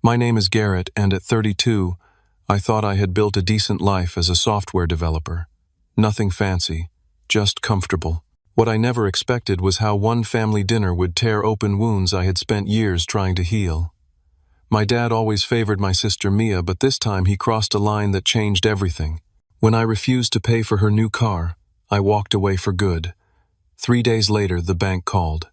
My name is Garrett, and at 32, I thought I had built a decent life as a software developer. Nothing fancy, just comfortable. What I never expected was how one family dinner would tear open wounds I had spent years trying to heal. My dad always favored my sister Mia, but this time he crossed a line that changed everything. When I refused to pay for her new car, I walked away for good. 3 days later, the bank called.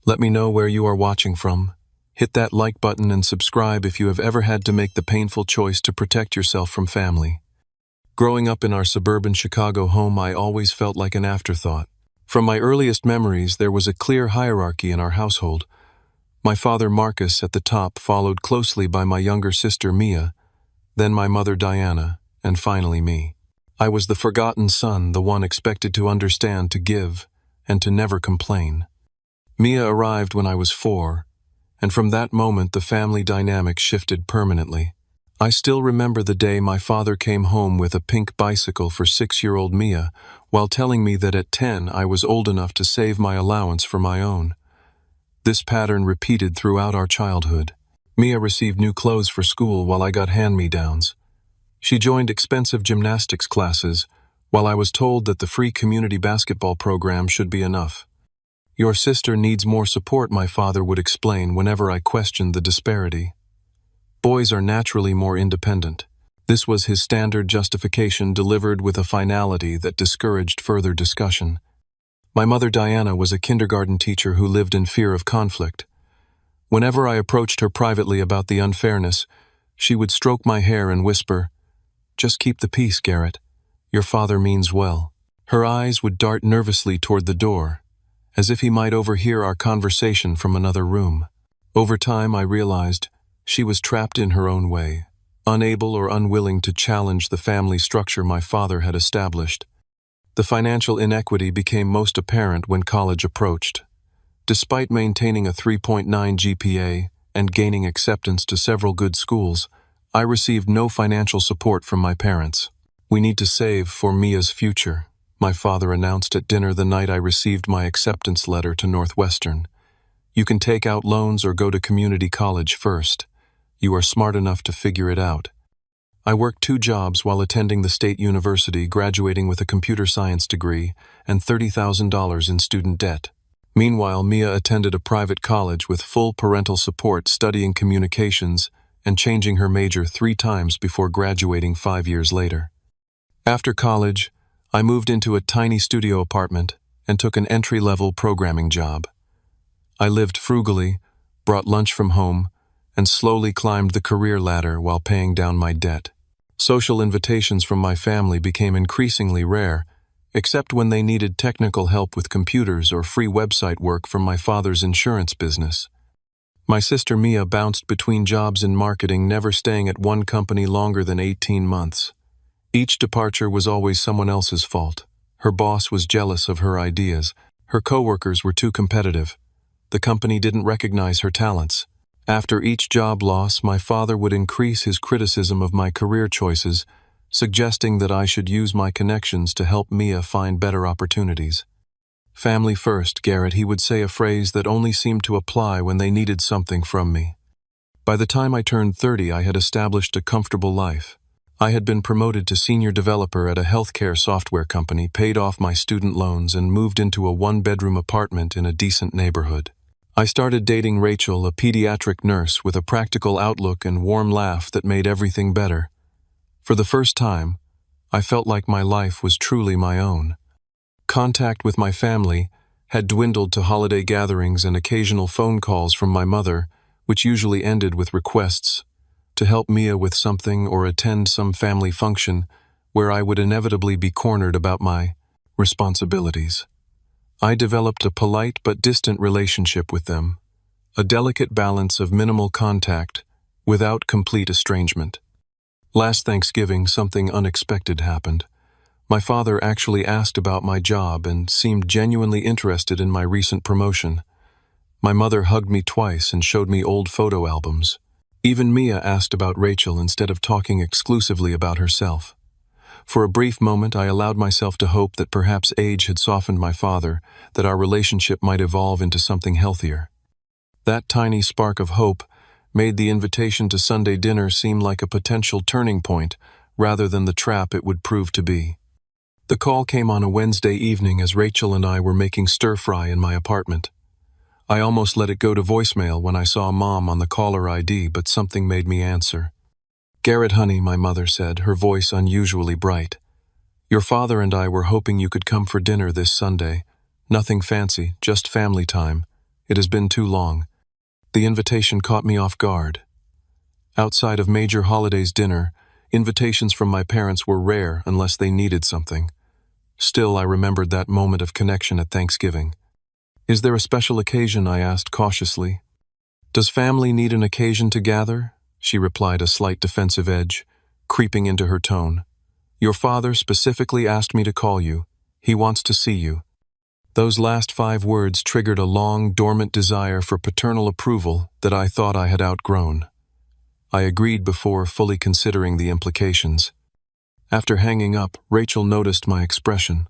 Let me know where you are watching from. Hit that like button and subscribe if you have ever had to make the painful choice to protect yourself from family. Growing up in our suburban Chicago home, I always felt like an afterthought. From my earliest memories, there was a clear hierarchy in our household. My father Marcus at the top, followed closely by my younger sister Mia, then my mother Diana, and finally me. I was the forgotten son, the one expected to understand, to give, and to never complain. Mia arrived when I was 4, and from that moment the family dynamic shifted permanently. I still remember the day my father came home with a pink bicycle for 6-year-old Mia, while telling me that at 10 I was old enough to save my allowance for my own. This pattern repeated throughout our childhood. Mia received new clothes for school while I got hand-me-downs. She joined expensive gymnastics classes, while I was told that the free community basketball program should be enough. Your sister needs more support, my father would explain whenever I questioned the disparity. Boys are naturally more independent. This was his standard justification, delivered with a finality that discouraged further discussion. My mother Diana was a kindergarten teacher who lived in fear of conflict. Whenever I approached her privately about the unfairness, she would stroke my hair and whisper, "Just keep the peace, Garrett. Your father means well." Her eyes would dart nervously toward the door, as if he might overhear our conversation from another room. Over time, I realized she was trapped in her own way, unable or unwilling to challenge the family structure my father had established. The financial inequity became most apparent when college approached. Despite maintaining a 3.9 GPA and gaining acceptance to several good schools, I received no financial support from my parents. "We need to save for Mia's future," my father announced at dinner the night I received my acceptance letter to Northwestern. "You can take out loans or go to community college first. You are smart enough to figure it out." I worked 2 jobs while attending the state university, graduating with a computer science degree and $30,000 in student debt. Meanwhile, Mia attended a private college with full parental support, studying communications and changing her major 3 times before graduating 5 years later. After college, I moved into a tiny studio apartment and took an entry-level programming job. I lived frugally, brought lunch from home, and slowly climbed the career ladder while paying down my debt. Social invitations from my family became increasingly rare, except when they needed technical help with computers or free website work from my father's insurance business. My sister Mia bounced between jobs in marketing, never staying at one company longer than 18 months. Each departure was always someone else's fault. Her boss was jealous of her ideas. Her coworkers were too competitive. The company didn't recognize her talents. After each job loss, my father would increase his criticism of my career choices, suggesting that I should use my connections to help Mia find better opportunities. "Family first, Garrett," he would say, a phrase that only seemed to apply when they needed something from me. By the time I turned 30, I had established a comfortable life. I had been promoted to senior developer at a healthcare software company, paid off my student loans, and moved into a 1-bedroom apartment in a decent neighborhood. I started dating Rachel, a pediatric nurse with a practical outlook and warm laugh that made everything better. For the first time, I felt like my life was truly my own. Contact with my family had dwindled to holiday gatherings and occasional phone calls from my mother, which usually ended with requests to help Mia with something or attend some family function where I would inevitably be cornered about my responsibilities. I developed a polite but distant relationship with them, a delicate balance of minimal contact without complete estrangement. Last Thanksgiving, something unexpected happened. My father actually asked about my job and seemed genuinely interested in my recent promotion. My mother hugged me twice and showed me old photo albums. Even Mia asked about Rachel instead of talking exclusively about herself. For a brief moment, I allowed myself to hope that perhaps age had softened my father, that our relationship might evolve into something healthier. That tiny spark of hope made the invitation to Sunday dinner seem like a potential turning point rather than the trap it would prove to be. The call came on a Wednesday evening as Rachel and I were making stir-fry in my apartment. I almost let it go to voicemail when I saw Mom on the caller ID, but something made me answer. "Garrett, honey," my mother said, her voice unusually bright. "Your father and I were hoping you could come for dinner this Sunday. Nothing fancy, just family time. It has been too long." The invitation caught me off guard. Outside of major holidays dinner, invitations from my parents were rare unless they needed something. Still, I remembered that moment of connection at Thanksgiving. "Is there a special occasion?" I asked cautiously. "Does family need an occasion to gather?" she replied, a slight defensive edge creeping into her tone. "Your father specifically asked me to call you. He wants to see you." Those last 5 words triggered a long, dormant desire for paternal approval that I thought I had outgrown. I agreed before fully considering the implications. After hanging up, Rachel noticed my expression.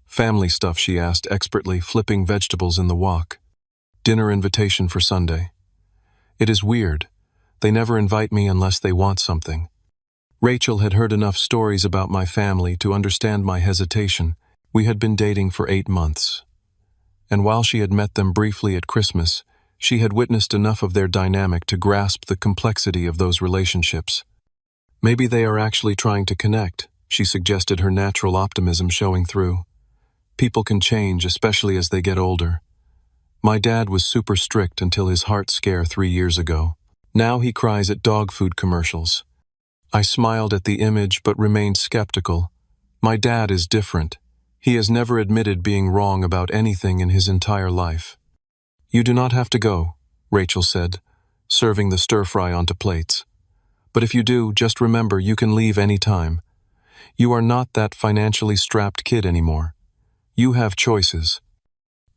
"Family stuff," she asked expertly, flipping vegetables in the wok. "Dinner invitation for Sunday." "It is weird. They never invite me unless they want something." Rachel had heard enough stories about my family to understand my hesitation. We had been dating for 8 months. And while she had met them briefly at Christmas, she had witnessed enough of their dynamic to grasp the complexity of those relationships. "Maybe they are actually trying to connect," she suggested, her natural optimism showing through. "People can change, especially as they get older. My dad was super strict until his heart scare 3 years ago. Now he cries at dog food commercials." I smiled at the image but remained skeptical. My dad is different. He has never admitted being wrong about anything in his entire life. "You do not have to go," Rachel said, serving the stir-fry onto plates. "But if you do, just remember you can leave any time. You are not that financially strapped kid anymore. You have choices."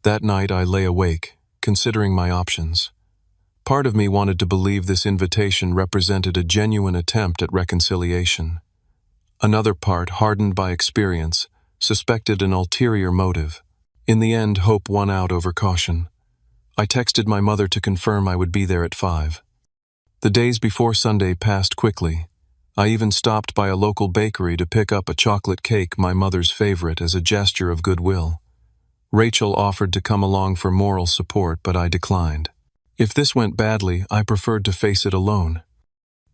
That night I lay awake, considering my options. Part of me wanted to believe this invitation represented a genuine attempt at reconciliation. Another part, hardened by experience, suspected an ulterior motive. In the end, hope won out over caution. I texted my mother to confirm I would be there at 5. The days before Sunday passed quickly. I even stopped by a local bakery to pick up a chocolate cake, my mother's favorite, as a gesture of goodwill. Rachel offered to come along for moral support, but I declined. If this went badly, I preferred to face it alone.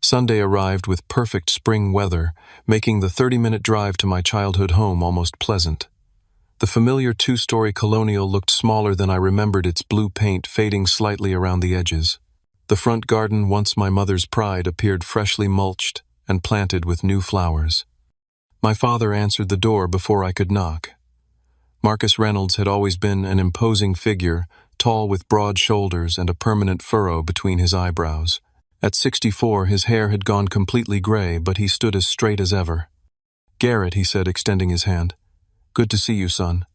Sunday arrived with perfect spring weather, making the 30-minute drive to my childhood home almost pleasant. The familiar 2-story colonial looked smaller than I remembered, its blue paint fading slightly around the edges. The front garden, once my mother's pride, appeared freshly mulched and planted with new flowers. My father answered the door before I could knock. Marcus Reynolds had always been an imposing figure, tall with broad shoulders and a permanent furrow between his eyebrows. At 64, his hair had gone completely gray, but he stood as straight as ever. "Garrett," he said, extending his hand. "Good to see you, son."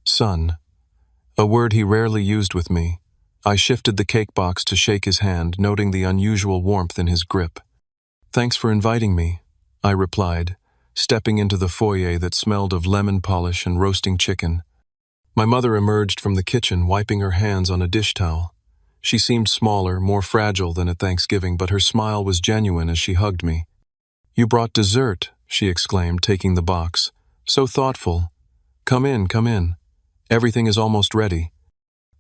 Son. A word he rarely used with me. I shifted the cake box to shake his hand, noting the unusual warmth in his grip. "Thanks for inviting me," I replied, stepping into the foyer that smelled of lemon polish and roasting chicken. My mother emerged from the kitchen, wiping her hands on a dish towel. She seemed smaller, more fragile than at Thanksgiving, but her smile was genuine as she hugged me. "You brought dessert," she exclaimed, taking the box. "So thoughtful. Come in, come in. Everything is almost ready."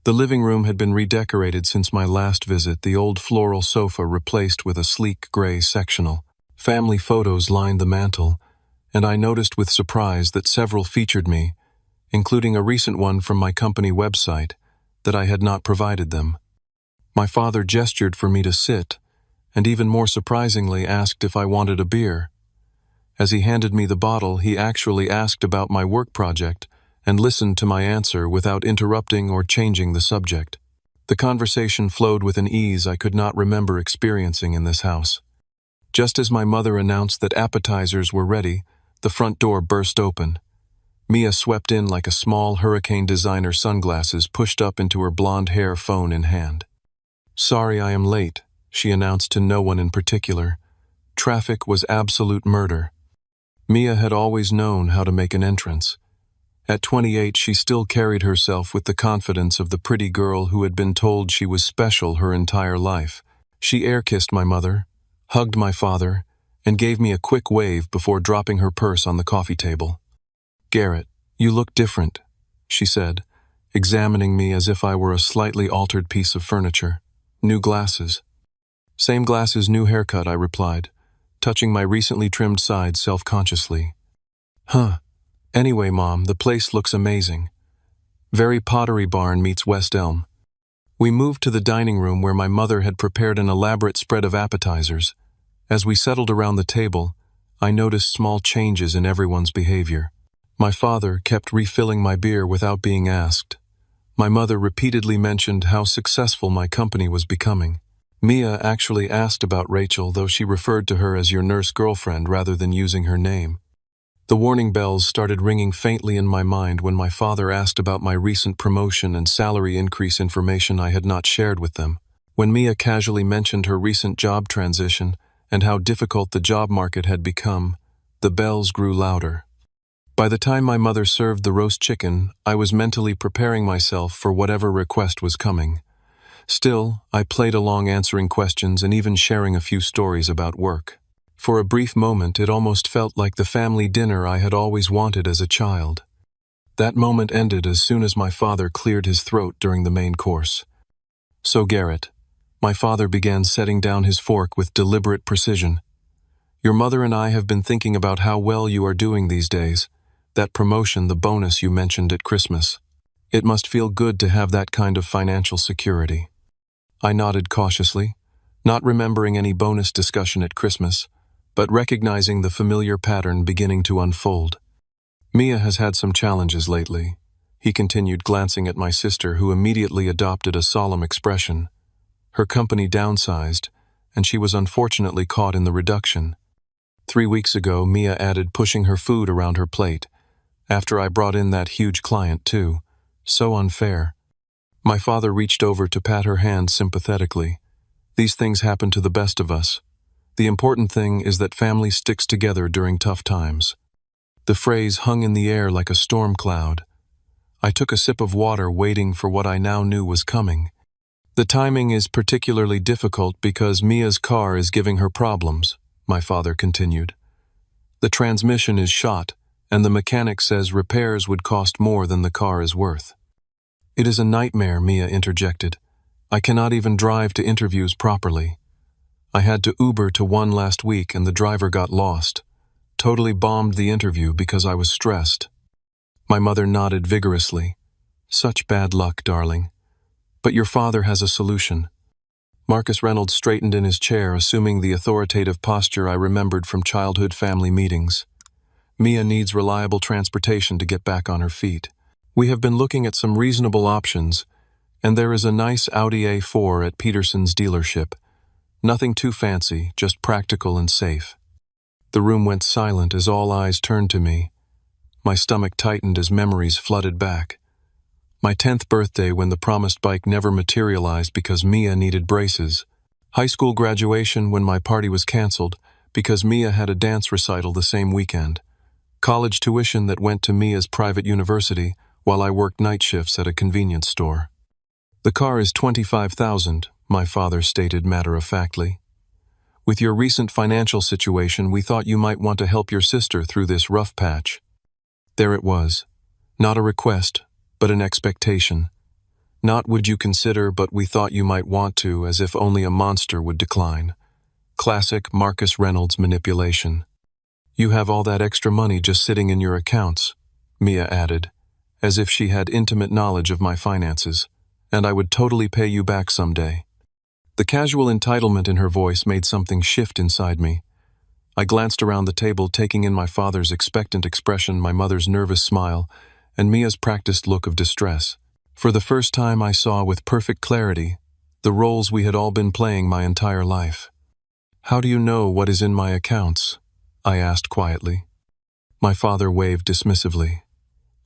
The living room had been redecorated since my last visit, the old floral sofa replaced with a sleek gray sectional. Family photos lined the mantel, and I noticed with surprise that several featured me, including a recent one from my company website that I had not provided them. My father gestured for me to sit, and even more surprisingly asked if I wanted a beer. As he handed me the bottle, he actually asked about my work project and listened to my answer without interrupting or changing the subject. The conversation flowed with an ease I could not remember experiencing in this house. Just as my mother announced that appetizers were ready, the front door burst open. Mia swept in like a small hurricane designer, sunglasses pushed up into her blonde hair, phone in hand. "Sorry I am late," she announced to no one in particular. Traffic was absolute murder. Mia had always known how to make an entrance. At 28, she still carried herself with the confidence of the pretty girl who had been told she was special her entire life. She air-kissed my mother, hugged my father, and gave me a quick wave before dropping her purse on the coffee table. "Garrett, you look different," she said, examining me as if I were a slightly altered piece of furniture. "New glasses." "Same glasses, new haircut," I replied, touching my recently trimmed sides self-consciously. "Huh. Anyway, Mom, the place looks amazing. Very Pottery Barn meets West Elm." We moved to the dining room where my mother had prepared an elaborate spread of appetizers. As we settled around the table, I noticed small changes in everyone's behavior. My father kept refilling my beer without being asked. My mother repeatedly mentioned how successful my company was becoming. Mia actually asked about Rachel, though she referred to her as your nurse girlfriend rather than using her name. The warning bells started ringing faintly in my mind when my father asked about my recent promotion and salary increase information I had not shared with them. When Mia casually mentioned her recent job transition and how difficult the job market had become, the bells grew louder. By the time my mother served the roast chicken, I was mentally preparing myself for whatever request was coming. Still, I played along answering questions and even sharing a few stories about work. For a brief moment, it almost felt like the family dinner I had always wanted as a child. That moment ended as soon as my father cleared his throat during the main course. "So, Garrett," my father began setting down his fork with deliberate precision, "your mother and I have been thinking about how well you are doing these days. That promotion, the bonus you mentioned at Christmas. It must feel good to have that kind of financial security." I nodded cautiously, not remembering any bonus discussion at Christmas, but recognizing the familiar pattern beginning to unfold. "Mia has had some challenges lately," he continued, glancing at my sister, who immediately adopted a solemn expression. "Her company downsized, and she was unfortunately caught in the reduction. 3 weeks ago, Mia added pushing her food around her plate, after I brought in that huge client too. So unfair." My father reached over to pat her hand sympathetically. "These things happen to the best of us. The important thing is that family sticks together during tough times." The phrase hung in the air like a storm cloud. I took a sip of water, waiting for what I now knew was coming. "The timing is particularly difficult because Mia's car is giving her problems," my father continued. "The transmission is shot, and the mechanic says repairs would cost more than the car is worth." "It is a nightmare," Mia interjected. "I cannot even drive to interviews properly. I had to Uber to one last week and the driver got lost. Totally bombed the interview because I was stressed." My mother nodded vigorously. "Such bad luck, darling. But your father has a solution." Marcus Reynolds straightened in his chair, assuming the authoritative posture I remembered from childhood family meetings. "Mia needs reliable transportation to get back on her feet. We have been looking at some reasonable options, and there is a nice Audi A4 at Peterson's dealership. Nothing too fancy, just practical and safe." The room went silent as all eyes turned to me. My stomach tightened as memories flooded back. My 10th birthday, when the promised bike never materialized because Mia needed braces. High school graduation, when my party was canceled because Mia had a dance recital the same weekend. College tuition that went to Mia's private university while I worked night shifts at a convenience store. "The car is $25,000, my father stated matter-of-factly. "With your recent financial situation, we thought you might want to help your sister through this rough patch." There it was. Not a request, but an expectation. Not "would you consider," but "we thought you might want to," as if only a monster would decline. Classic Marcus Reynolds manipulation. "You have all that extra money just sitting in your accounts," Mia added, as if she had intimate knowledge of my finances, "and I would totally pay you back someday." The casual entitlement in her voice made something shift inside me. I glanced around the table, taking in my father's expectant expression, my mother's nervous smile, and Mia's practiced look of distress. For the first time, I saw with perfect clarity the roles we had all been playing my entire life. "How do you know what is in my accounts?" I asked quietly. My father waved dismissively.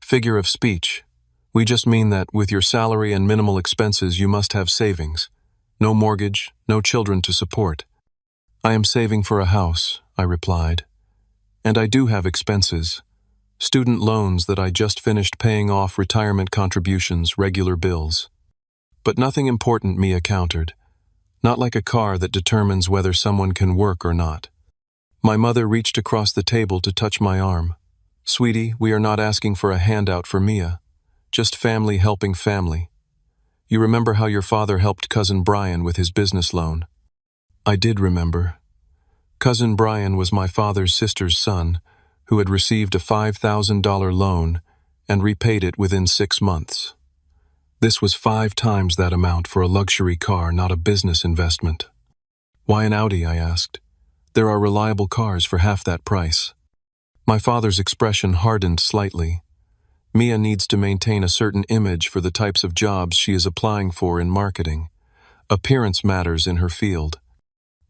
"Figure of speech. We just mean that with your salary and minimal expenses, you must have savings. No mortgage, no children to support." "I am saving for a house," I replied. "And I do have expenses. Student loans that I just finished paying off, retirement contributions, regular bills." "But nothing important," Mia countered. not like a car that determines whether someone can work or not. My mother reached across the table to touch my arm. "Sweetie, we are not asking for a handout for Mia. Just family helping family. You remember how your father helped Cousin Brian with his business loan?" I did remember. Cousin Brian was my father's sister's son, who had received a $5,000 loan and repaid it within 6 months. This was 5 times that amount for a luxury car, not a business investment. "Why an Audi?" I asked. "There are reliable cars for half that price." My father's expression hardened slightly. Mia needs to maintain a certain image for the types of jobs she is applying for in marketing. Appearance matters in her field.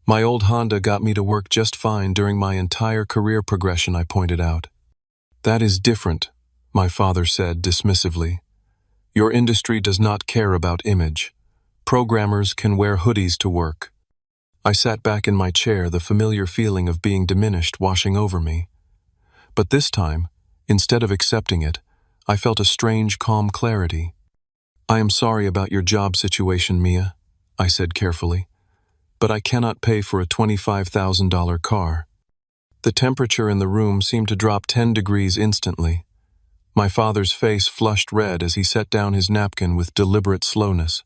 "My old Honda got me to work just fine during my entire career progression," I pointed out. "That is different," my father said dismissively. "Your industry does not care about image. Programmers can wear hoodies to work." I sat back in my chair, the familiar feeling of being diminished washing over me. But this time, instead of accepting it, I felt a strange, calm clarity. "I am sorry about your job situation, Mia," I said carefully, "but I cannot pay for a $25,000 car." The temperature in the room seemed to drop 10 degrees instantly. My father's face flushed red as he set down his napkin with deliberate slowness.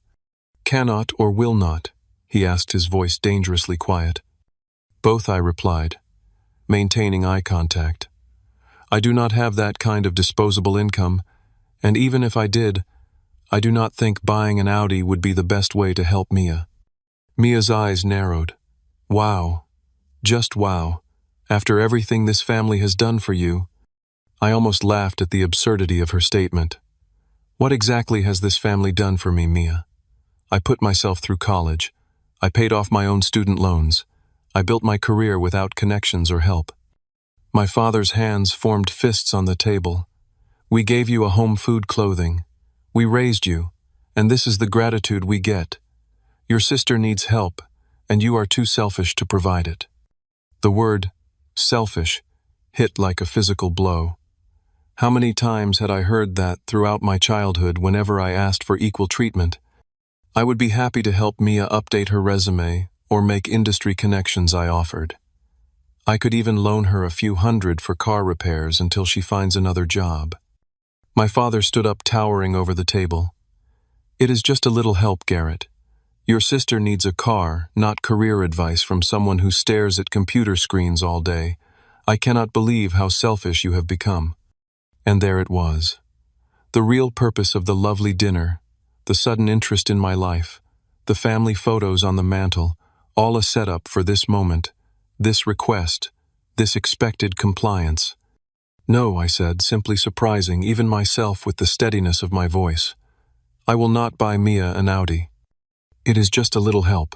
"Cannot or will not?" he asked, his voice dangerously quiet. "Both," I replied, maintaining eye contact. "I do not have that kind of disposable income, and even if I did, I do not think buying an Audi would be the best way to help Mia." Mia's eyes narrowed. "Wow. Just wow. After everything this family has done for you." I almost laughed at the absurdity of her statement. "What exactly has this family done for me, Mia? I put myself through college. I paid off my own student loans. I built my career without connections or help." My father's hands formed fists on the table. "We gave you a home, food, clothing. We raised you, and this is the gratitude we get. Your sister needs help, and you are too selfish to provide it." The word, selfish, hit like a physical blow. How many times had I heard that throughout my childhood whenever I asked for equal treatment? I would be happy to help Mia update her resume or make industry connections, I offered. I could even loan her a few hundred for car repairs until she finds another job. My father stood up, towering over the table. "It is just a little help, Garrett. Your sister needs a car, not career advice from someone who stares at computer screens all day. I cannot believe how selfish you have become." And there it was. The real purpose of the lovely dinner, the sudden interest in my life, the family photos on the mantel, all a setup for this moment, this request, this expected compliance. "No," I said, simply surprising even myself with the steadiness of my voice. "I will not buy Mia an Audi. It is just a little help."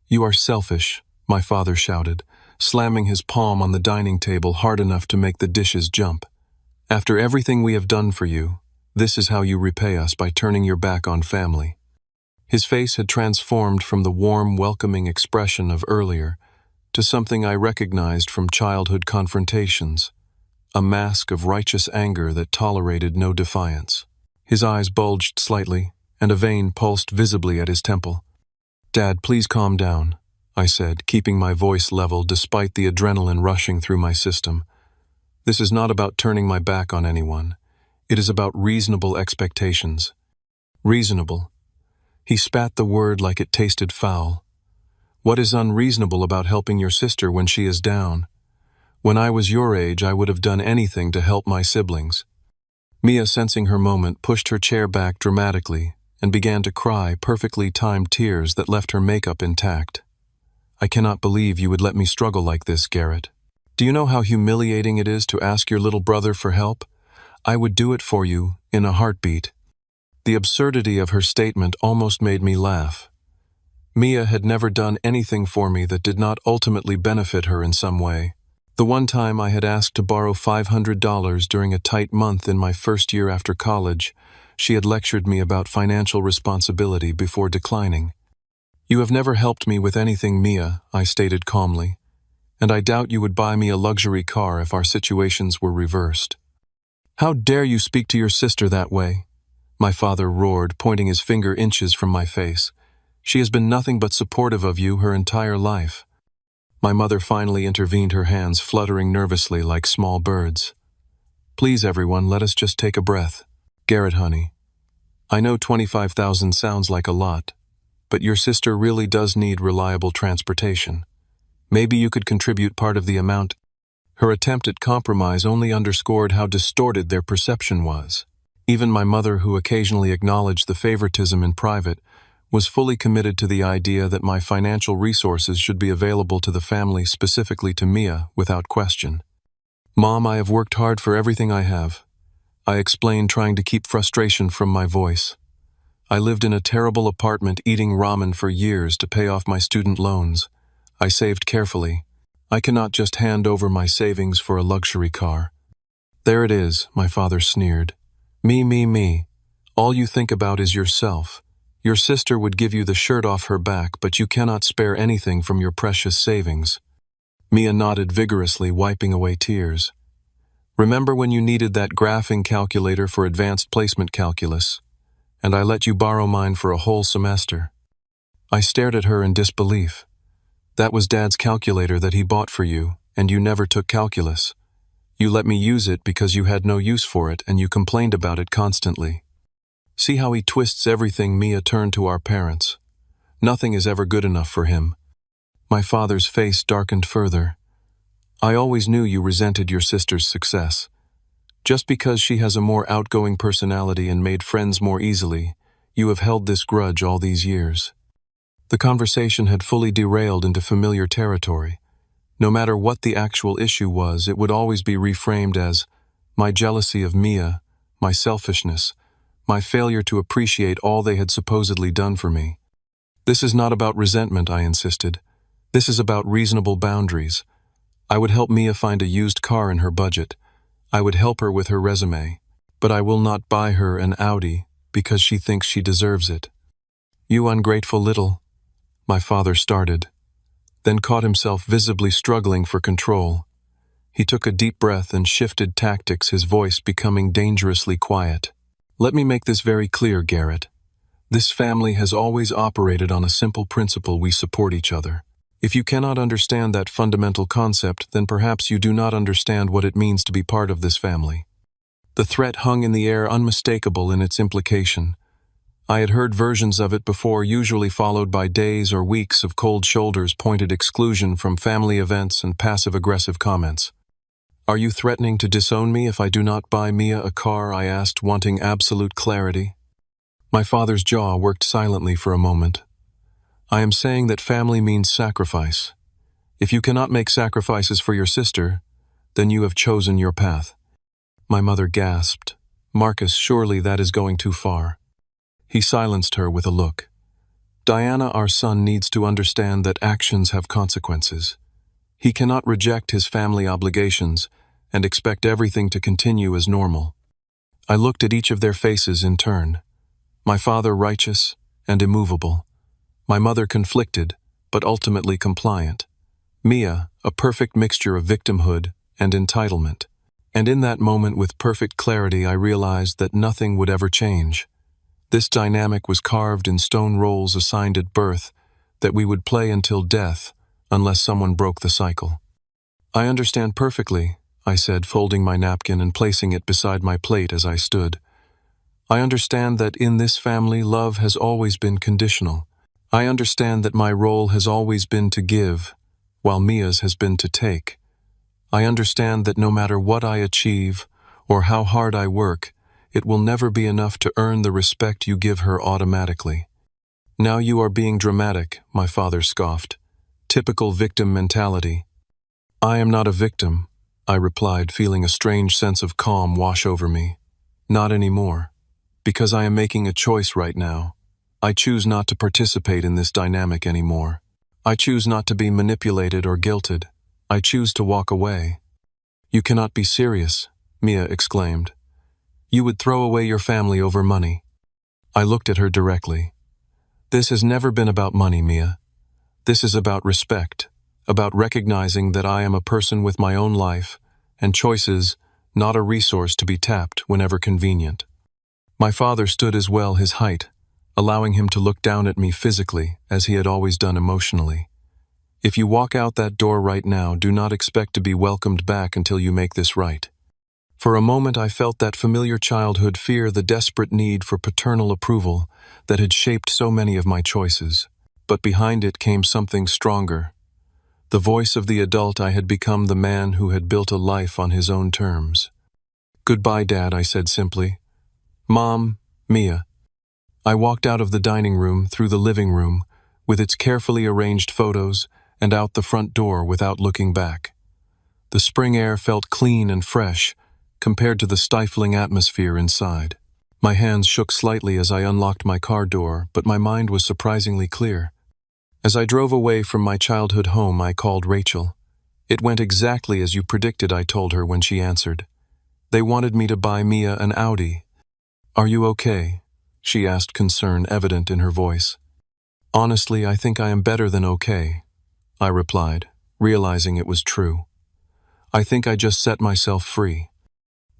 "You are selfish," my father shouted, slamming his palm on the dining table hard enough to make the dishes jump. "After everything we have done for you, this is how you repay us, by turning your back on family." His face had transformed from the warm, welcoming expression of earlier to something I recognized from childhood confrontations, a mask of righteous anger that tolerated no defiance. His eyes bulged slightly, and a vein pulsed visibly at his temple. "Dad, please calm down," I said, keeping my voice level despite the adrenaline rushing through my system. "This is not about turning my back on anyone. It is about reasonable expectations." "Reasonable." He spat the word like it tasted foul. "What is unreasonable about helping your sister when she is down? When I was your age, I would have done anything to help my siblings." Mia, sensing her moment, pushed her chair back dramatically and began to cry, perfectly timed tears that left her makeup intact. "I cannot believe you would let me struggle like this, Garrett. Do you know how humiliating it is to ask your little brother for help? I would do it for you in a heartbeat." The absurdity of her statement almost made me laugh. Mia had never done anything for me that did not ultimately benefit her in some way. The one time I had asked to borrow $500 during a tight month in my first year after college, she had lectured me about financial responsibility before declining. "You have never helped me with anything, Mia," I stated calmly, "and I doubt you would buy me a luxury car if our situations were reversed." "How dare you speak to your sister that way?" my father roared, pointing his finger inches from my face. She has been nothing but supportive of you her entire life." My mother finally intervened, her hands fluttering nervously like small birds. "Please, everyone, let us just take a breath. Garrett, honey, I know 25,000 sounds like a lot, but your sister really does need reliable transportation. Maybe you could contribute part of the amount." Her attempt at compromise only underscored how distorted their perception was. Even my mother, who occasionally acknowledged the favoritism in private, was fully committed to the idea that my financial resources should be available to the family, specifically to Mia, without question. "Mom, I have worked hard for everything I have," I explained, trying to keep frustration from my voice. "I lived in a terrible apartment eating ramen for years to pay off my student loans. I saved carefully. I cannot just hand over my savings for a luxury car." "There it is," my father sneered. Me. All you think about is yourself. Your sister would give you the shirt off her back, but you cannot spare anything from your precious savings." Mia nodded vigorously, wiping away tears. "Remember when you needed that graphing calculator for advanced placement calculus, and I let you borrow mine for a whole semester?" I stared at her in disbelief. "That was Dad's calculator that he bought for you, and you never took calculus. You let me use it because you had no use for it, and you complained about it constantly." "See how he twists everything?" Mia turned to our parents. "Nothing is ever good enough for him." My father's face darkened further. "I always knew you resented your sister's success. Just because she has a more outgoing personality and made friends more easily, you have held this grudge all these years." The conversation had fully derailed into familiar territory. No matter what the actual issue was, it would always be reframed as my jealousy of Mia, my selfishness, my failure to appreciate all they had supposedly done for me. "This is not about resentment," I insisted. "This is about reasonable boundaries. I would help Mia find a used car in her budget. I would help her with her resume. But I will not buy her an Audi because she thinks she deserves it." "You ungrateful little—" my father started, then caught himself visibly struggling for control. He took a deep breath and shifted tactics, his voice becoming dangerously quiet. "Let me make this very clear, Garrett. This family has always operated on a simple principle: we support each other. If you cannot understand that fundamental concept, then perhaps you do not understand what it means to be part of this family." The threat hung in the air, unmistakable in its implication. I had heard versions of it before, usually followed by days or weeks of cold shoulders, pointed exclusion from family events, and passive-aggressive comments. "Are you threatening to disown me if I do not buy Mia a car?" I asked, wanting absolute clarity. My father's jaw worked silently for a moment. "I am saying that family means sacrifice. If you cannot make sacrifices for your sister, then you have chosen your path." My mother gasped. "Marcus, surely that is going too far." He silenced her with a look. "Diana, our son needs to understand that actions have consequences. He cannot reject his family obligations and expect everything to continue as normal." I looked at each of their faces in turn. My father righteous and immovable. My mother conflicted, but ultimately compliant. Mia, a perfect mixture of victimhood and entitlement. And in that moment, with perfect clarity, I realized that nothing would ever change. This dynamic was carved in stone, roles assigned at birth, that we would play until death, unless someone broke the cycle. "I understand perfectly," I said, folding my napkin and placing it beside my plate as I stood. "I understand that in this family, love has always been conditional. I understand that my role has always been to give, while Mia's has been to take. I understand that no matter what I achieve or how hard I work, it will never be enough to earn the respect you give her automatically." "Now you are being dramatic," my father scoffed. "Typical victim mentality." "I am not a victim," I replied, feeling a strange sense of calm wash over me. "Not anymore. Because I am making a choice right now. I choose not to participate in this dynamic anymore. I choose not to be manipulated or guilted. I choose to walk away." "You cannot be serious," Mia exclaimed. "You would throw away your family over money." I looked at her directly. "This has never been about money, Mia. This is about respect, about recognizing that I am a person with my own life and choices, not a resource to be tapped whenever convenient." My father stood as well, his height, allowing him to look down at me physically, as he had always done emotionally. If you walk out that door right now, do not expect to be welcomed back until you make this right. For a moment I felt that familiar childhood fear, the desperate need for paternal approval that had shaped so many of my choices. But behind it came something stronger. The voice of the adult I had become, the man who had built a life on his own terms. "Goodbye, Dad," I said simply. "Mom, Mia." I walked out of the dining room, through the living room, with its carefully arranged photos, and out the front door without looking back. The spring air felt clean and fresh, compared to the stifling atmosphere inside. My hands shook slightly as I unlocked my car door, but my mind was surprisingly clear. As I drove away from my childhood home, I called Rachel. "It went exactly as you predicted," I told her when she answered. "They wanted me to buy Mia an Audi." "Are you okay?" she asked, concern evident in her voice. "Honestly, I think I am better than okay," I replied, realizing it was true. "I think I just set myself free."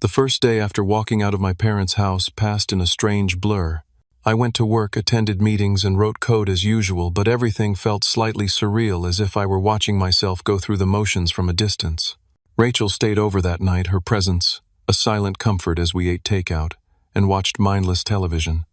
The first day after walking out of my parents' house passed in a strange blur. I went to work, attended meetings, and wrote code as usual, but everything felt slightly surreal, as if I were watching myself go through the motions from a distance. Rachel stayed over that night, her presence a silent comfort as we ate takeout and watched mindless television.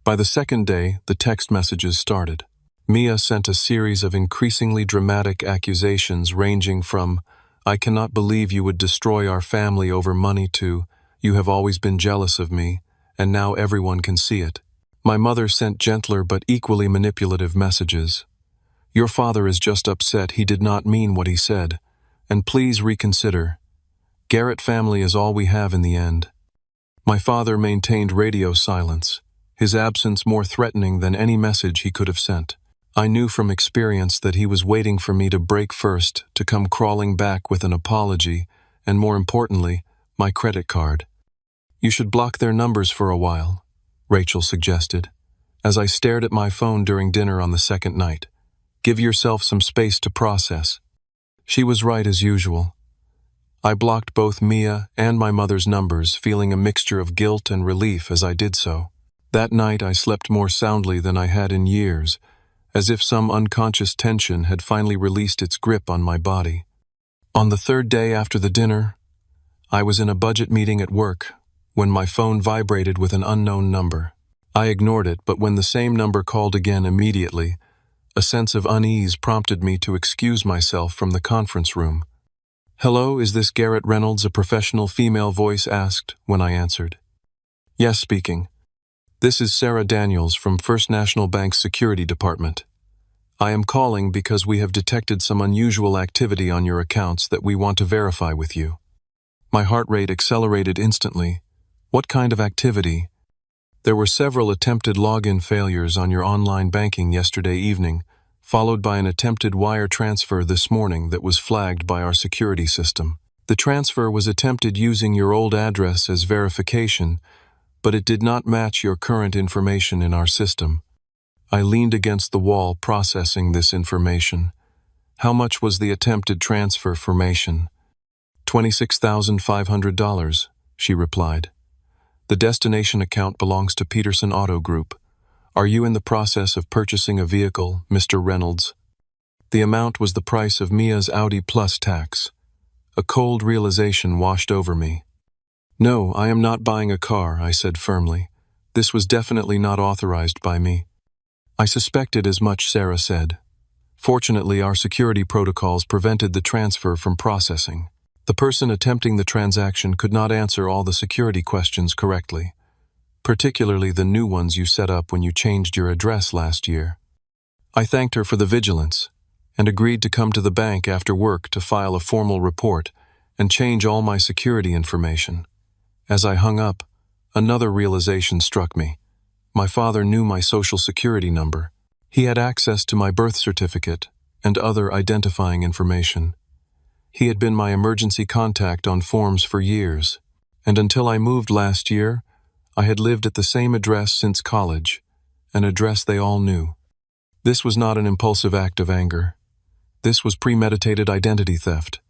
By the second day, the text messages started. Mia sent a series of increasingly dramatic accusations ranging from, "I cannot believe you would destroy our family over money," to, "You have always been jealous of me, and now everyone can see it." My mother sent gentler but equally manipulative messages. "Your father is just upset, he did not mean what he said, and please reconsider. Garrett family is all we have in the end." My father maintained radio silence, his absence more threatening than any message he could have sent. I knew from experience that he was waiting for me to break first, to come crawling back with an apology, and more importantly, my credit card. "You should block their numbers for a while," Rachel suggested, as I stared at my phone during dinner on the second night. "Give yourself some space to process." She was right as usual. I blocked both Mia and my mother's numbers, feeling a mixture of guilt and relief as I did so. That night I slept more soundly than I had in years, as if some unconscious tension had finally released its grip on my body. On the third day after the dinner, I was in a budget meeting at work when my phone vibrated with an unknown number. I ignored it, but when the same number called again immediately, a sense of unease prompted me to excuse myself from the conference room. "Hello, is this Garrett Reynolds?" a professional female voice asked when I answered. "Yes, speaking. This is Sarah Daniels from First National Bank's Security Department. I am calling because we have detected some unusual activity on your accounts that we want to verify with you." My heart rate accelerated instantly. "What kind of activity?" "There were several attempted login failures on your online banking yesterday evening, followed by an attempted wire transfer this morning that was flagged by our security system. The transfer was attempted using your old address as verification, but it did not match your current information in our system." I leaned against the wall, processing this information. "How much was the attempted transfer formation?" $26,500, she replied. "The destination account belongs to Peterson Auto Group. Are you in the process of purchasing a vehicle, Mr. Reynolds?" The amount was the price of Mia's Audi plus tax. A cold realization washed over me. "No, I am not buying a car," I said firmly. "This was definitely not authorized by me." "I suspected as much," Sarah said. "Fortunately, our security protocols prevented the transfer from processing. The person attempting the transaction could not answer all the security questions correctly, particularly the new ones you set up when you changed your address last year." I thanked her for the vigilance and agreed to come to the bank after work to file a formal report and change all my security information. As I hung up, another realization struck me. My father knew my social security number. He had access to my birth certificate and other identifying information. He had been my emergency contact on forms for years, and until I moved last year, I had lived at the same address since college, an address they all knew. This was not an impulsive act of anger. This was premeditated identity theft.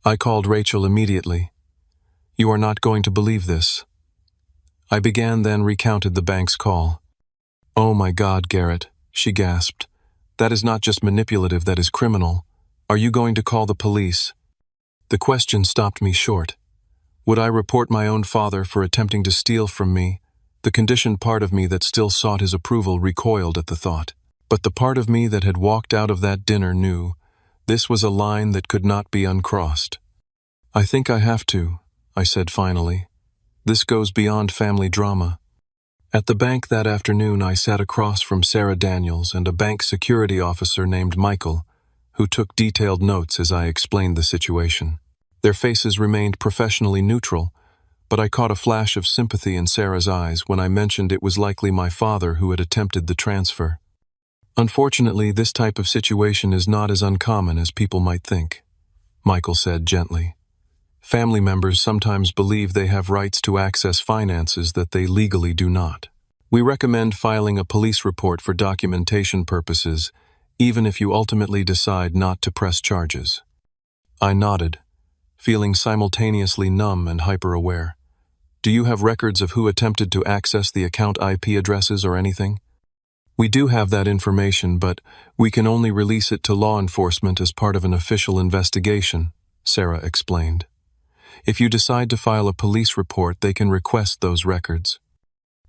I called Rachel immediately. "You are not going to believe this." I began, then recounted the bank's call. "Oh my God, Garrett," she gasped. "That is not just manipulative, that is criminal. Are you going to call the police?" The question stopped me short. Would I report my own father for attempting to steal from me? The conditioned part of me that still sought his approval recoiled at the thought. But the part of me that had walked out of that dinner knew this was a line that could not be uncrossed. "I think I have to," I said finally. "This goes beyond family drama." At the bank that afternoon, I sat across from Sarah Daniels and a bank security officer named Michael, who took detailed notes as I explained the situation. Their faces remained professionally neutral, but I caught a flash of sympathy in Sarah's eyes when I mentioned it was likely my father who had attempted the transfer. "Unfortunately, this type of situation is not as uncommon as people might think," Michael said gently. "Family members sometimes believe they have rights to access finances that they legally do not. We recommend filing a police report for documentation purposes, even if you ultimately decide not to press charges." I nodded, feeling simultaneously numb and hyper-aware. "Do you have records of who attempted to access the account IP addresses or anything?" "We do have that information, but we can only release it to law enforcement as part of an official investigation," Sarah explained. "If you decide to file a police report, they can request those records."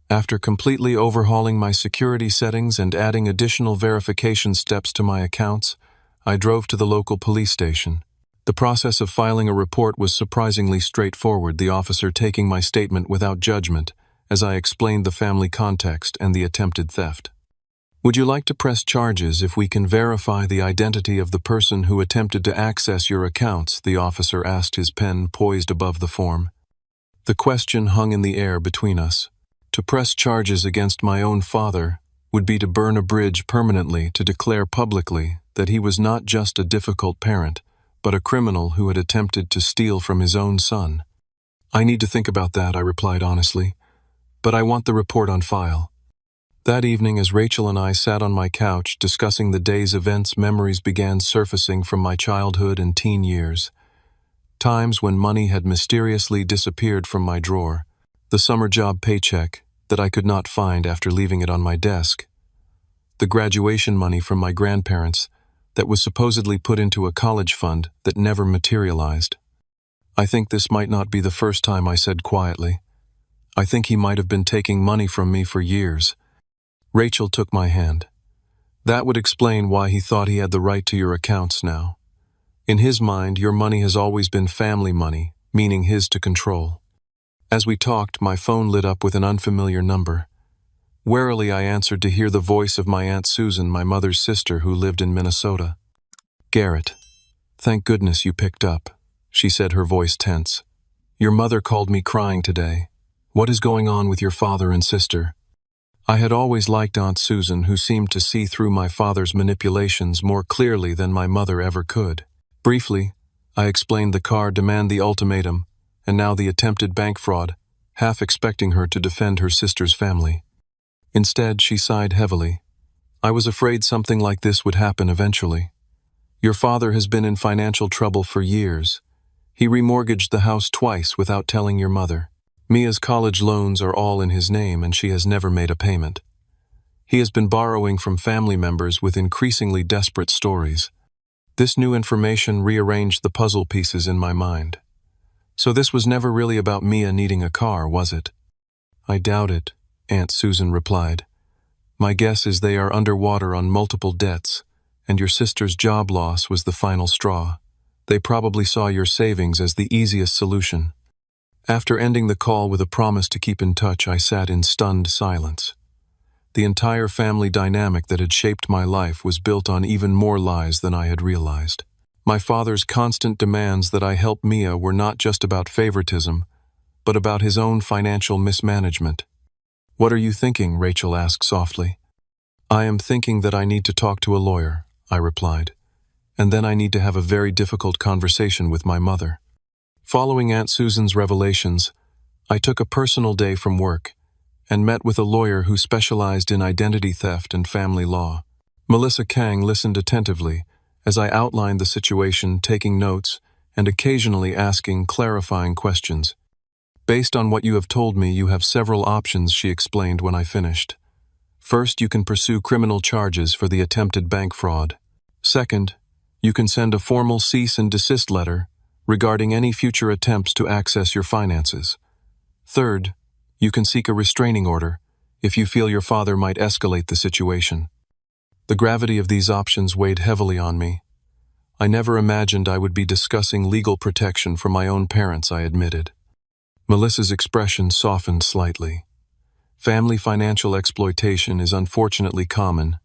After completely overhauling my security settings and adding additional verification steps to my accounts, I drove to the local police station. The process of filing a report was surprisingly straightforward, the officer taking my statement without judgment as I explained the family context and the attempted theft. "Would you like to press charges if we can verify the identity of the person who attempted to access your accounts?" the officer asked, his pen poised above the form. The question hung in the air between us. To press charges against my own father would be to burn a bridge permanently, to declare publicly that he was not just a difficult parent, but a criminal who had attempted to steal from his own son. "I need to think about that," I replied honestly, "but I want the report on file." That evening, as Rachel and I sat on my couch discussing the day's events, memories began surfacing from my childhood and teen years. Times when money had mysteriously disappeared from my drawer, the summer job paycheck that I could not find after leaving it on my desk, the graduation money from my grandparents that was supposedly put into a college fund that never materialized. "I think this might not be the first time," I said quietly. "I think he might have been taking money from me for years." Rachel took my hand. "That would explain why he thought he had the right to your accounts now. In his mind, your money has always been family money, meaning his to control." As we talked, my phone lit up with an unfamiliar number. Warily, I answered to hear the voice of my Aunt Susan, my mother's sister who lived in Minnesota. "Garrett, thank goodness you picked up," she said, her voice tense. "Your mother called me crying today. What is going on with your father and sister?" I had always liked Aunt Susan, who seemed to see through my father's manipulations more clearly than my mother ever could. Briefly, I explained the car demand, the ultimatum, and now the attempted bank fraud, half expecting her to defend her sister's family. Instead, she sighed heavily. "I was afraid something like this would happen eventually. Your father has been in financial trouble for years. He remortgaged the house twice without telling your mother. Mia's college loans are all in his name and she has never made a payment. He has been borrowing from family members with increasingly desperate stories." This new information rearranged the puzzle pieces in my mind. "So this was never really about Mia needing a car, was it?" "I doubt it," Aunt Susan replied. "My guess is they are underwater on multiple debts, and your sister's job loss was the final straw. They probably saw your savings as the easiest solution." After ending the call with a promise to keep in touch, I sat in stunned silence. The entire family dynamic that had shaped my life was built on even more lies than I had realized. My father's constant demands that I help Mia were not just about favoritism, but about his own financial mismanagement. "What are you thinking?" Rachel asked softly. "I am thinking that I need to talk to a lawyer," I replied. "And then I need to have a very difficult conversation with my mother." Following Aunt Susan's revelations, I took a personal day from work and met with a lawyer who specialized in identity theft and family law. Melissa Kang listened attentively as I outlined the situation, taking notes and occasionally asking clarifying questions. "Based on what you have told me, you have several options," she explained when I finished. First, you can pursue criminal charges for the attempted bank fraud. Second, you can send a formal cease and desist letter regarding any future attempts to access your finances. Third, you can seek a restraining order if you feel your father might escalate the situation. The gravity of these options weighed heavily on me. I never imagined I would be discussing legal protection for my own parents, I admitted. Melissa's expression softened slightly. Family financial exploitation is unfortunately common,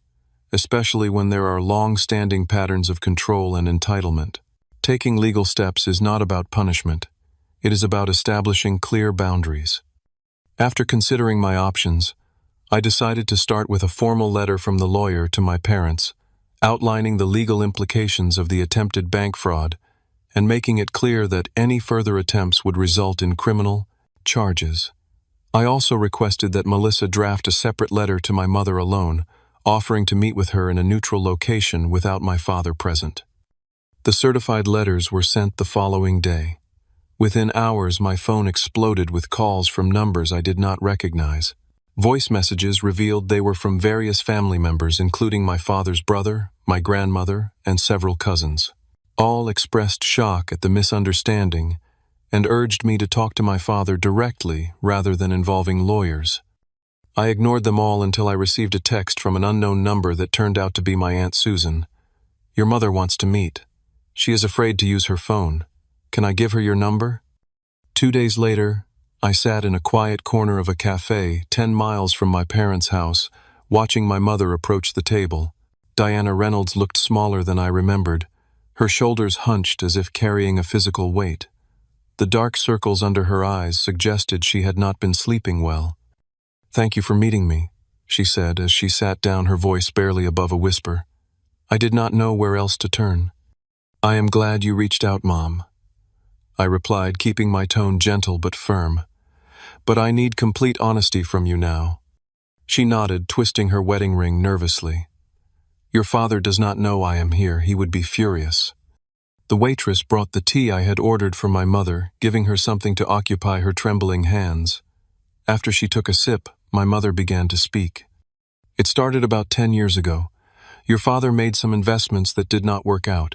especially when there are long-standing patterns of control and entitlement. Taking legal steps is not about punishment. It is about establishing clear boundaries. After considering my options, I decided to start with a formal letter from the lawyer to my parents, outlining the legal implications of the attempted bank fraud and making it clear that any further attempts would result in criminal charges. I also requested that Melissa draft a separate letter to my mother alone, offering to meet with her in a neutral location without my father present. The certified letters were sent the following day. Within hours, my phone exploded with calls from numbers I did not recognize. Voice messages revealed they were from various family members, including my father's brother, my grandmother, and several cousins. All expressed shock at the misunderstanding and urged me to talk to my father directly rather than involving lawyers. I ignored them all until I received a text from an unknown number that turned out to be my Aunt Susan. "Your mother wants to meet. She is afraid to use her phone. Can I give her your number?" 2 days later, I sat in a quiet corner of a cafe 10 miles from my parents' house, watching my mother approach the table. Diana Reynolds looked smaller than I remembered, her shoulders hunched as if carrying a physical weight. The dark circles under her eyes suggested she had not been sleeping well. "Thank you for meeting me," she said as she sat down, her voice barely above a whisper. "I did not know where else to turn." "I am glad you reached out, Mom," I replied, keeping my tone gentle but firm. "But I need complete honesty from you now." She nodded, twisting her wedding ring nervously. "Your father does not know I am here. He would be furious." The waitress brought the tea I had ordered for my mother, giving her something to occupy her trembling hands. After she took a sip, my mother began to speak. "It started about 10 years ago. Your father made some investments that did not work out.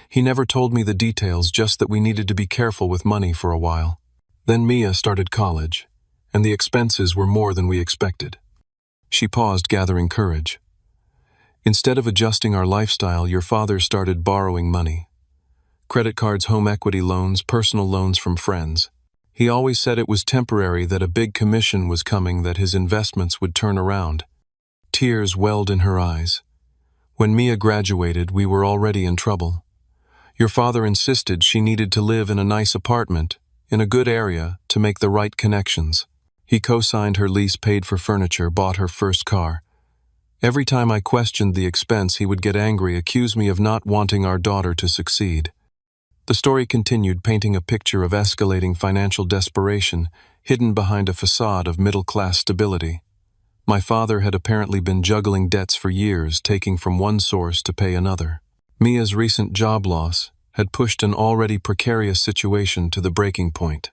He never told me the details, just that we needed to be careful with money for a while. Then Mia started college, and the expenses were more than we expected." She paused, gathering courage. "Instead of adjusting our lifestyle, your father started borrowing money. Credit cards, home equity loans, personal loans from friends. He always said it was temporary, that a big commission was coming, that his investments would turn around." Tears welled in her eyes. "When Mia graduated, we were already in trouble. Your father insisted she needed to live in a nice apartment, in a good area, to make the right connections. He co-signed her lease, paid for furniture, bought her first car. Every time I questioned the expense, he would get angry, accuse me of not wanting our daughter to succeed." The story continued, painting a picture of escalating financial desperation, hidden behind a facade of middle-class stability. My father had apparently been juggling debts for years, taking from one source to pay another. Mia's recent job loss had pushed an already precarious situation to the breaking point.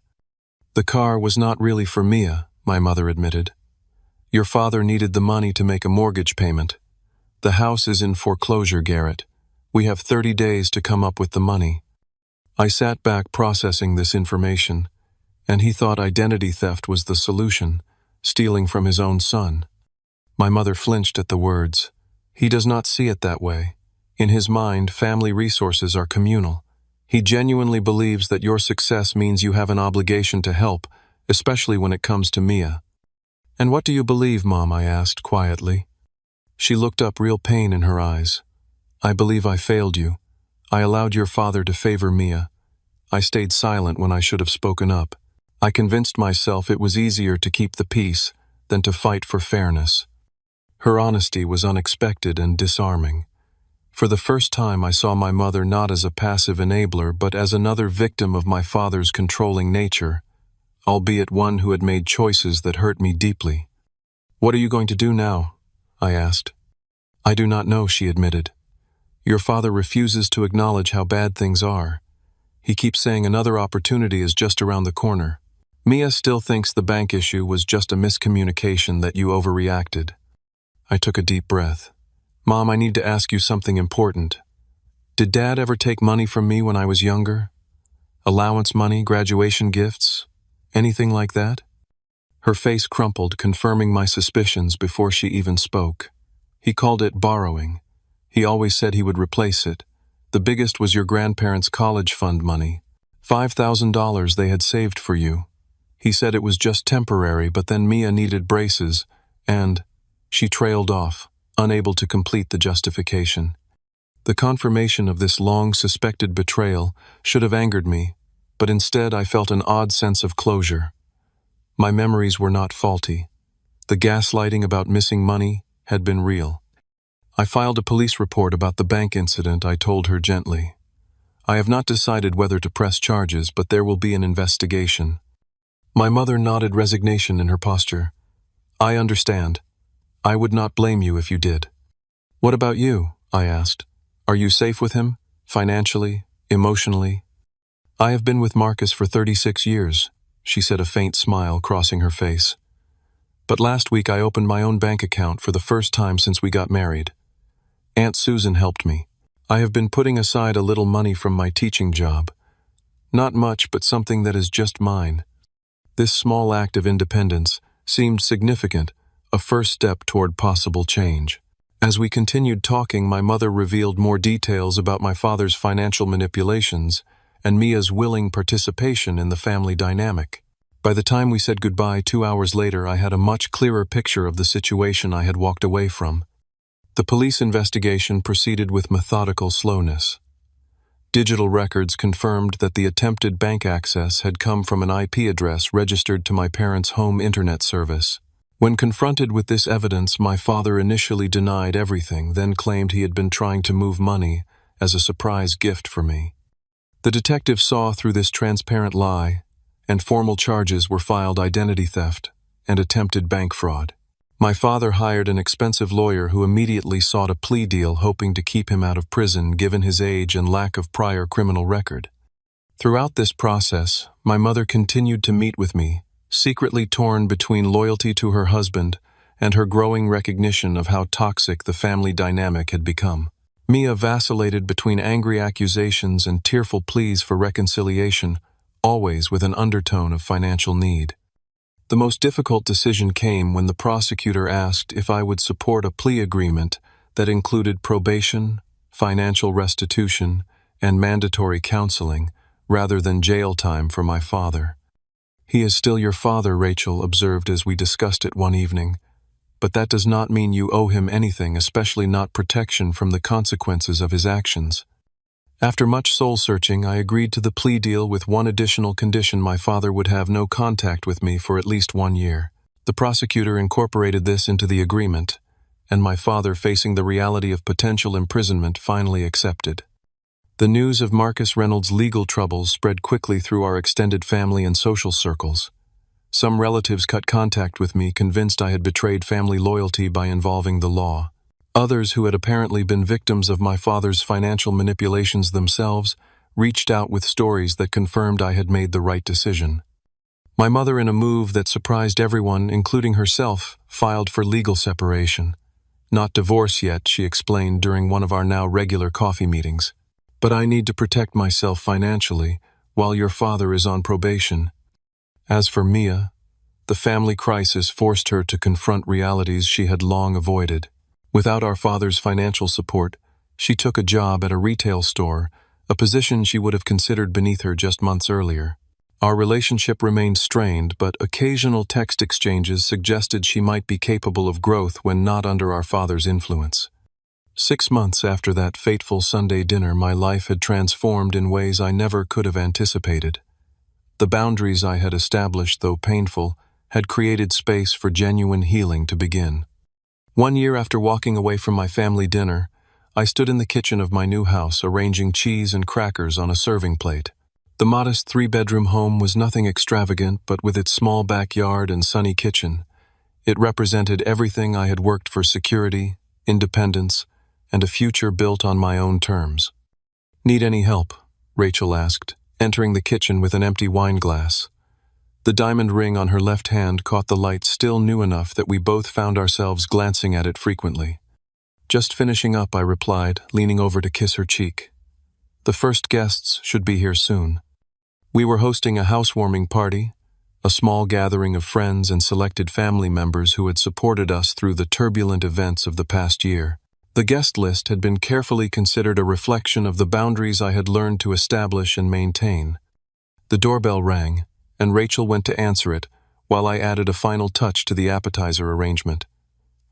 "The car was not really for Mia," my mother admitted. "Your father needed the money to make a mortgage payment. The house is in foreclosure, Garrett. We have 30 days to come up with the money." I sat back, processing this information, and he thought identity theft was the solution, stealing from his own son. My mother flinched at the words. "He does not see it that way. In his mind, family resources are communal. He genuinely believes that your success means you have an obligation to help, especially when it comes to Mia." "And what do you believe, Mom?" I asked quietly. She looked up, real pain in her eyes. "I believe I failed you. I allowed your father to favor Mia. I stayed silent when I should have spoken up. I convinced myself it was easier to keep the peace than to fight for fairness." Her honesty was unexpected and disarming. For the first time, I saw my mother not as a passive enabler, but as another victim of my father's controlling nature, albeit one who had made choices that hurt me deeply. "What are you going to do now?" I asked. "I do not know," she admitted. "Your father refuses to acknowledge how bad things are. He keeps saying another opportunity is just around the corner. Mia still thinks the bank issue was just a miscommunication, that you overreacted." I took a deep breath. Mom, I need to ask you something important. Did Dad ever take money from me when I was younger? Allowance money, graduation gifts? Anything like that? Her face crumpled, confirming my suspicions before she even spoke. He called it borrowing. He always said he would replace it. The biggest was your grandparents' college fund money. $5,000 they had saved for you. He said it was just temporary, but then Mia needed braces, and she trailed off, unable to complete the justification. The confirmation of this long suspected betrayal should have angered me, but instead I felt an odd sense of closure. My memories were not faulty. The gaslighting about missing money had been real. I filed a police report about the bank incident, I told her gently. I have not decided whether to press charges, but there will be an investigation. My mother nodded resignation in her posture. I understand. I would not blame you if you did. What about you? I asked. Are you safe with him? Financially? Emotionally? I have been with Marcus for 36 years, she said, a faint smile crossing her face. But last week I opened my own bank account for the first time since we got married. Aunt Susan helped me. I have been putting aside a little money from my teaching job. Not much, but something that is just mine. This small act of independence seemed significant, a first step toward possible change. As we continued talking, my mother revealed more details about my father's financial manipulations and Mia's willing participation in the family dynamic. By the time we said goodbye 2 hours later, I had a much clearer picture of the situation I had walked away from. The police investigation proceeded with methodical slowness. Digital records confirmed that the attempted bank access had come from an IP address registered to my parents' home internet service. When confronted with this evidence, my father initially denied everything, then claimed he had been trying to move money as a surprise gift for me. The detective saw through this transparent lie, and formal charges were filed: identity theft and attempted bank fraud. My father hired an expensive lawyer who immediately sought a plea deal, hoping to keep him out of prison given his age and lack of prior criminal record. Throughout this process, my mother continued to meet with me, secretly torn between loyalty to her husband and her growing recognition of how toxic the family dynamic had become. Mia vacillated between angry accusations and tearful pleas for reconciliation, always with an undertone of financial need. The most difficult decision came when the prosecutor asked if I would support a plea agreement that included probation, financial restitution, and mandatory counseling, rather than jail time for my father. He is still your father, Rachel observed as we discussed it one evening, but that does not mean you owe him anything, especially not protection from the consequences of his actions. After much soul-searching, I agreed to the plea deal with one additional condition: my father would have no contact with me for at least 1 year. The prosecutor incorporated this into the agreement, and my father, facing the reality of potential imprisonment, finally accepted. The news of Marcus Reynolds' legal troubles spread quickly through our extended family and social circles. Some relatives cut contact with me, convinced I had betrayed family loyalty by involving the law. Others, who had apparently been victims of my father's financial manipulations themselves, reached out with stories that confirmed I had made the right decision. My mother, in a move that surprised everyone, including herself, filed for legal separation. Not divorce yet, she explained during one of our now regular coffee meetings. But I need to protect myself financially while your father is on probation. As for Mia, the family crisis forced her to confront realities she had long avoided. Without our father's financial support, she took a job at a retail store, a position she would have considered beneath her just months earlier. Our relationship remained strained, but occasional text exchanges suggested she might be capable of growth when not under our father's influence. 6 months after that fateful Sunday dinner, my life had transformed in ways I never could have anticipated. The boundaries I had established, though painful, had created space for genuine healing to begin. 1 year after walking away from my family dinner, I stood in the kitchen of my new house, arranging cheese and crackers on a serving plate. The modest 3-bedroom home was nothing extravagant, but with its small backyard and sunny kitchen, it represented everything I had worked for: security, independence, and a future built on my own terms. "Need any help?" Rachel asked, entering the kitchen with an empty wine glass. The diamond ring on her left hand caught the light still new enough that we both found ourselves glancing at it frequently. "Just finishing up," I replied, leaning over to kiss her cheek. "The first guests should be here soon." We were hosting a housewarming party, a small gathering of friends and selected family members who had supported us through the turbulent events of the past year. The guest list had been carefully considered a reflection of the boundaries I had learned to establish and maintain. The doorbell rang, and Rachel went to answer it, while I added a final touch to the appetizer arrangement.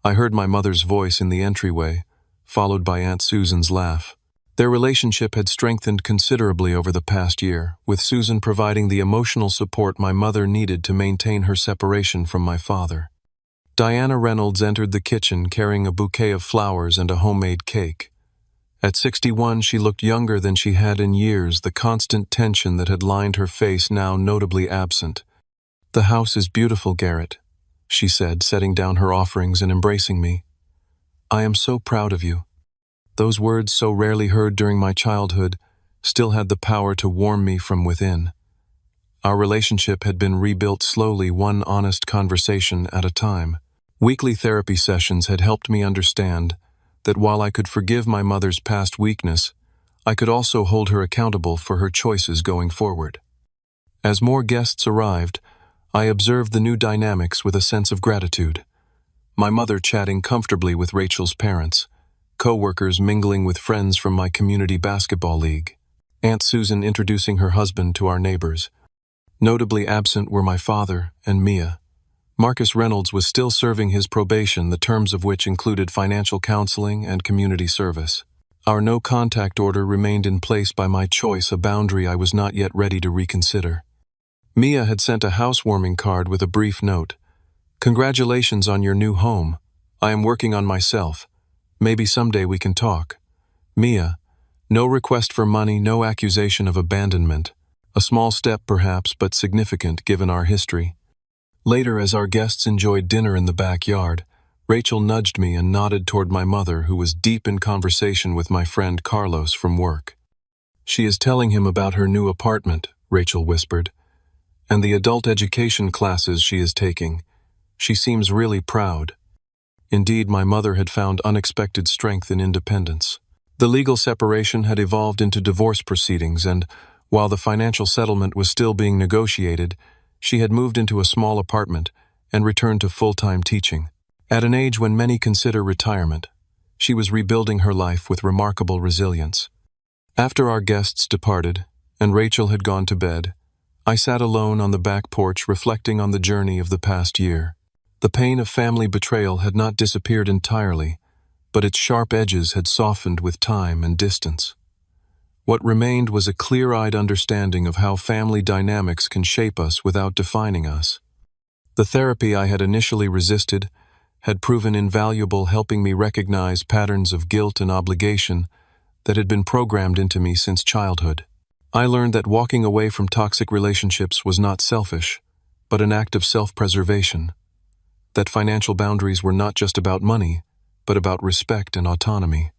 I heard my mother's voice in the entryway, followed by Aunt Susan's laugh. Their relationship had strengthened considerably over the past year, with Susan providing the emotional support my mother needed to maintain her separation from my father. Diana Reynolds entered the kitchen carrying a bouquet of flowers and a homemade cake. At 61, she looked younger than she had in years, the constant tension that had lined her face now notably absent. "The house is beautiful, Garrett," she said, setting down her offerings and embracing me. "I am so proud of you." Those words, so rarely heard during my childhood, still had the power to warm me from within. Our relationship had been rebuilt slowly, one honest conversation at a time. Weekly therapy sessions had helped me understand that while I could forgive my mother's past weakness, I could also hold her accountable for her choices going forward. As more guests arrived, I observed the new dynamics with a sense of gratitude. My mother chatting comfortably with Rachel's parents, co-workers mingling with friends from my community basketball league, Aunt Susan introducing her husband to our neighbors. Notably absent were my father and Mia. Marcus Reynolds was still serving his probation, the terms of which included financial counseling and community service. Our no-contact order remained in place by my choice, a boundary I was not yet ready to reconsider. Mia had sent a housewarming card with a brief note. "Congratulations on your new home. I am working on myself. Maybe someday we can talk." Mia. No request for money, no accusation of abandonment. A small step perhaps, but significant given our history. Later, as our guests enjoyed dinner in the backyard, Rachel nudged me and nodded toward my mother, who was deep in conversation with my friend Carlos from work. "She is telling him about her new apartment," Rachel whispered, "and the adult education classes she is taking. She seems really proud." Indeed, my mother had found unexpected strength in independence. The legal separation had evolved into divorce proceedings, and while the financial settlement was still being negotiated, she had moved into a small apartment and returned to full-time teaching. At an age when many consider retirement, she was rebuilding her life with remarkable resilience. After our guests departed, and Rachel had gone to bed, I sat alone on the back porch reflecting on the journey of the past year. The pain of family betrayal had not disappeared entirely, but its sharp edges had softened with time and distance. What remained was a clear-eyed understanding of how family dynamics can shape us without defining us. The therapy I had initially resisted had proven invaluable, helping me recognize patterns of guilt and obligation that had been programmed into me since childhood. I learned that walking away from toxic relationships was not selfish, but an act of self-preservation. That financial boundaries were not just about money, but about respect and autonomy.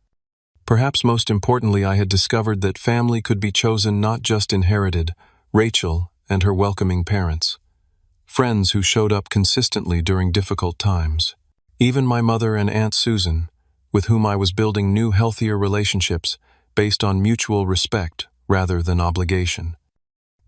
Perhaps most importantly, I had discovered that family could be chosen, not just inherited. Rachel and her welcoming parents. Friends who showed up consistently during difficult times. Even my mother and Aunt Susan, with whom I was building new, healthier relationships based on mutual respect rather than obligation.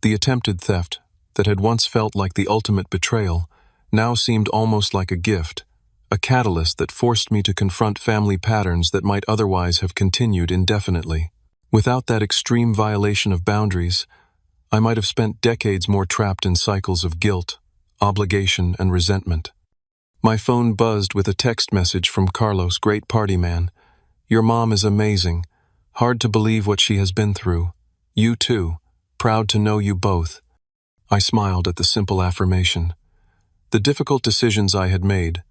The attempted theft that had once felt like the ultimate betrayal now seemed almost like a gift, a catalyst that forced me to confront family patterns that might otherwise have continued indefinitely. Without that extreme violation of boundaries, I might have spent decades more trapped in cycles of guilt, obligation, and resentment. My phone buzzed with a text message from Carlos, "Great party, man. Your mom is amazing. Hard to believe what she has been through. You too. Proud to know you both." I smiled at the simple affirmation. The difficult decisions I had made,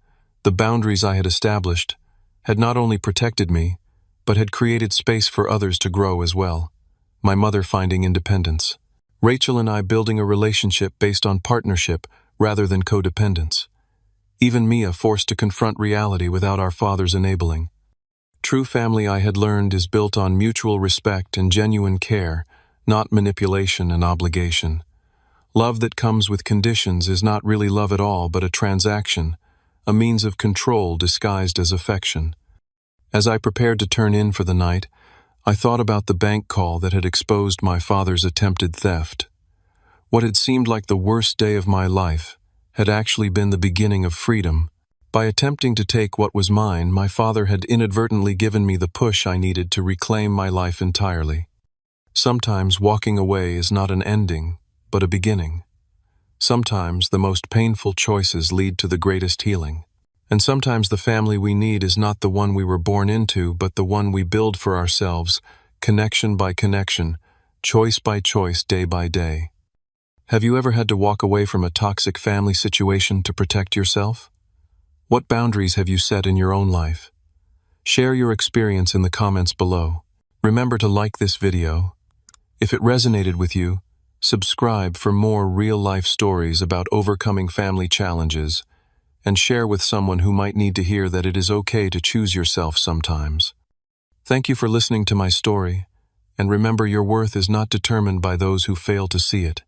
the boundaries I had established, had not only protected me, but had created space for others to grow as well. My mother finding independence. Rachel and I building a relationship based on partnership rather than codependence. Even Mia forced to confront reality without our father's enabling. True family, I had learned, is built on mutual respect and genuine care, not manipulation and obligation. Love that comes with conditions is not really love at all, but a transaction, a means of control disguised as affection. As I prepared to turn in for the night, I thought about the bank call that had exposed my father's attempted theft. What had seemed like the worst day of my life had actually been the beginning of freedom. By attempting to take what was mine, my father had inadvertently given me the push I needed to reclaim my life entirely. Sometimes walking away is not an ending, but a beginning. Sometimes the most painful choices lead to the greatest healing. And sometimes the family we need is not the one we were born into, but the one we build for ourselves, connection by connection, choice by choice, day by day. Have you ever had to walk away from a toxic family situation to protect yourself? What boundaries have you set in your own life? Share your experience in the comments below. Remember to like this video. If it resonated with you, subscribe for more real-life stories about overcoming family challenges, and share with someone who might need to hear that it is okay to choose yourself sometimes. Thank you for listening to my story, and remember, your worth is not determined by those who fail to see it.